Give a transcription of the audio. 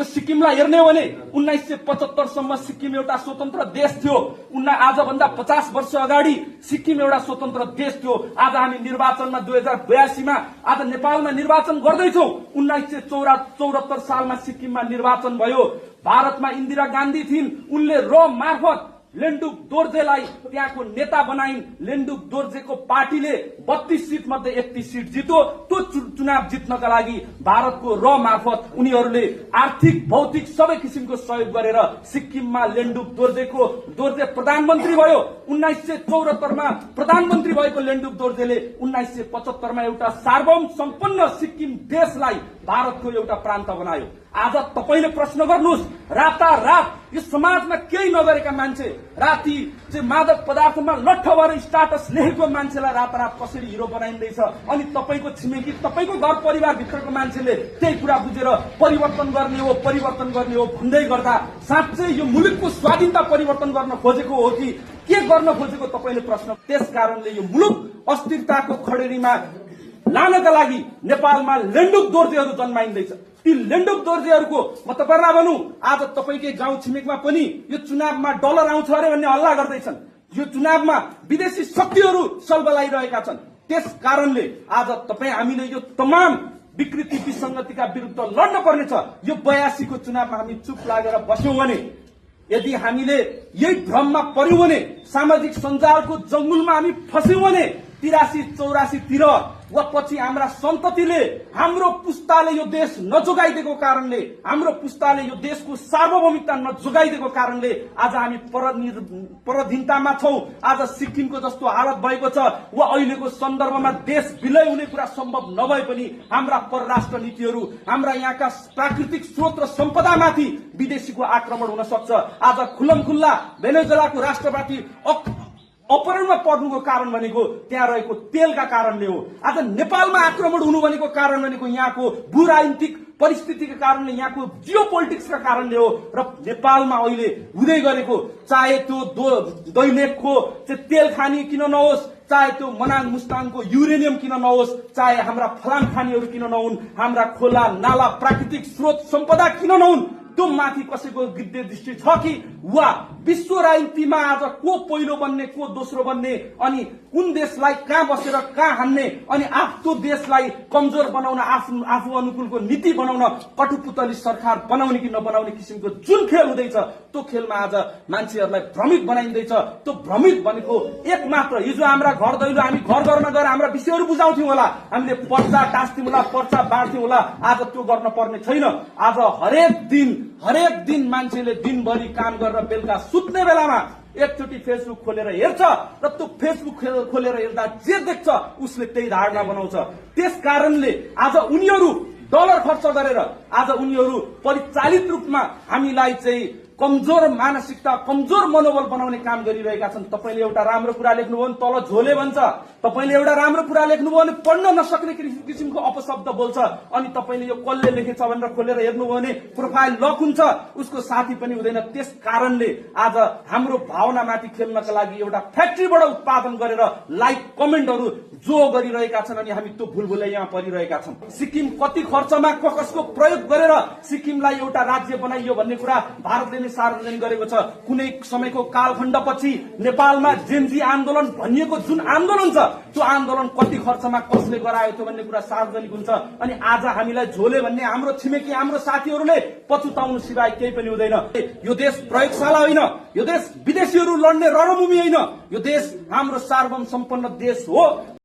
रहेको सिक्किमलाई हेर्ने हो भने 1975 सम्म सिक्किम एउटा स्वतन्त्र देश थियो। आजभन्दा 50 वर्ष अगाडि सिक्किम एउटा स्वतन्त्र देश थियो। आज हामी निर्वाचनमा 2082 मा आज नेपालमा निर्वाचन गर्दैछौं। 1974 सालमा सिक्किममा निर्वाचन भयो। भारतमा इन्दिरा गान्धी थिइन्। उनले र मार्फत लेन्डुप दोर्जेलाई त्यहाँको नेता बनाइन्। लेन्डुप दोर्जेको पार्टीले 32 सीट मध्ये 31 सीट जित्यो। त्यो चुनाव जित्नका लागि भारतको र मार्फत उनीहरूले आर्थिक भौतिक सबै किसिमको सहयोग गरेर सिक्किममा लेन्डुप दोर्जे प्रधानमन्त्री भयो। 1974 मा प्रधानमन्त्री भएको लेन्डुप दोर्जेले 1975 मा एउटा सार्वभौम सम्पन्न सिक्किम देशलाई भारतको एउटा प्रान्त बनायो। आज तपाईले प्रश्न गर्नुस्, रातारात यो समाजमा केही नगरेका मान्छे, राति चाहिँ मादक पदार्थमा लट्ठ भएर स्टाटस लेखेको मान्छेलाई रातारात कसरी हिरो बनाइँदैछ? अनि तपाईको छिमेकी, तपाईको घर परिवार भित्रको मान्छेले त्यही कुरा बुझेर परिवर्तन गर्ने हो भन्दै गर्दा साँच्चै यो मुलुकको स्वाधीनता परिवर्तन गर्न खोजेको हो कि के गर्न खोजेको तपाईले प्रश्न। त्यसकारणले यो मुलुक अस्थिरताको खडेरीमा लानका लागि नेपालमा लेन्डुप दोर्जेहरू जन्माइँदैछ। ती लेन्डुप दोर्जेहरूको म तपाईहरुलाई भनौं, आज तपाईकै गाउँ छिमेकमा पनि यो चुनावमा डलर आउँछ अरे भन्ने हल्ला गर्दैछन्। यो चुनावमा विदेशी शक्तिहरू सल्बलाइरहेका छन्। त्यस कारणले आज हामीले यो तमाम विकृति विसंगतिका विरुद्ध लड्न पर्नेछ। यो 82 को चुनावमा हामी चुप लागेर बस्यौं भने, यदि हामीले यही भ्रममा पर्यौं भने, सामाजिक सञ्जालको जंगलमा हामी फस्यौं भने 83-84 तिर वा पछि हाम्रा सन्ततिले हाम्रो पुस्ताले यो देश नजोगाइदिएको कारणले, हाम्रो पुस्ताले यो देशको सार्वभौमिकता नजोगाइदिएको कारणले आज हामी पराधीनतामा छौं। आज सिक्किमको जस्तो हालत भएको छ वा अहिलेको सन्दर्भमा देश विलय हुने कुरा सम्भव नभए पनि हाम्रा परराष्ट्र नीतिहरू, हाम्रा यहाँका प्राकृतिक स्रोत र सम्पदामाथि विदेशीको आक्रमण हुन सक्छ। आज खुल्लमखुल्ला भेनेजुएलाको राष्ट्रपति अपहरणमा पर्नुको कारण भनेको त्यहाँ रहेको तेलका कारणले हो। आज नेपालमा आक्रमण हुनु भनेको कारण भनेको यहाँको भूराजनीतिक परिस्थितिका कारणले, यहाँको जियो पोलिटिक्सका कारणले हो। र नेपालमा अहिले हुँदै गरेको, चाहे त्यो दैलेखको तेल खानी किन नहोस्, चाहे त्यो मनाङ मुस्ताङको युरेनियम किन नहोस्, चाहे हाम्रा फलाम खानीहरू किन नहुन्, हाम्रा खोला नाला प्राकृतिक स्रोत सम्पदा किन नहुन्, त्यो माथि कसैको गिद्धे दृष्टि छ कि? वा विश्व राजनीतिमा आज को पहिलो बन्ने, को दोस्रो बन्ने, अनि कुन देशलाई कहाँ बसेर कहाँ हान्ने, अनि आफ्नो देशलाई कमजोर बनाउन, आफू अनुकूलको नीति बनाउन, कटुपुतली सरकार बनाउने कि नबनाउने किसिमको जुन खेल हुँदैछ, त्यो खेलमा आज मान्छेहरूलाई भ्रमित बनाइँदैछ। त्यो भ्रमित भनेको एक मात्र, हिजो हाम्रा घर दैलो हामी घर गर्न गएर हाम्रा विषयहरू बुझाउँथ्यौं होला, हामीले पर्चा टाँस्थ्यौं होला, पर्चा बाँड्थ्यौं होला। आज त्यो गर्न पर्ने छैन। आज हरेक दिन मान्छेले दिनभरि काम गरेर बेलुका सुत्ने बेलामा एकचोटि फेसबुक खोलेर हेर्छ र त्यो फेसबुक खोलेर हेर्दा जे देख्छ उसले त्यही धारणा बनाउँछ। त्यस कारणले आज उनीहरू डलर खर्च गरेर, आज उनीहरू परिचालित रूपमा हामीलाई चाहिँ कमजोर मानसिकता, कमजोर मनोबल बनाउने काम गरिरहेका छन्। तपाईले एउटा राम्रो कुरा लेख्नुभयो भने तल झोले भन्छ, तपाईले एउटा राम्रो कुरा लेख्नुभयो भने पढ्न नसक्ने किसिमको अपशब्द बोल्छ, अनि तपाईले यो कसले लेखेछ भनेर खोलेर हेर्नुभयो भने प्रोफाइल लक हुन्छ, उसको साथी पनि हुँदैन। त्यस कारणले आज हाम्रो भावनामाथि खेल्नका लागि एउटा फ्याक्ट्रीबाट उत्पादन गरेर लाइक कमेन्टहरू जो गरिरहेका छन्, अनि हामी त्यो भुलभुलैयामा परिरहेका छौं। सिक्किम कति खर्चमा कसको प्रयोग गरेर सिक्किमलाई एउटा राज्य बनाइयो भन्ने कुरा भारतले सार्वजनिक गरेको छ। कुनै समयको कालखण्डपछि नेपालमा जेनजी आन्दोलन भनिएको जुन आन्दोलन छ, त्यो आन्दोलन कति खर्चमा कसले गरायो थियो भन्ने कुरा सार्वजनिक हुन्छ। अनि आज हामीलाई झोले भन्ने हाम्रो छिमेकी, हाम्रो साथीहरूले पछुताउनु सिवाय केही पनि हुँदैन। यो देश प्रयोगशाला होइन, यो देश विदेशीहरू लड्ने रणभूमि होइन, यो देश हाम्रो सार्वभौम सम्पन्न देश हो।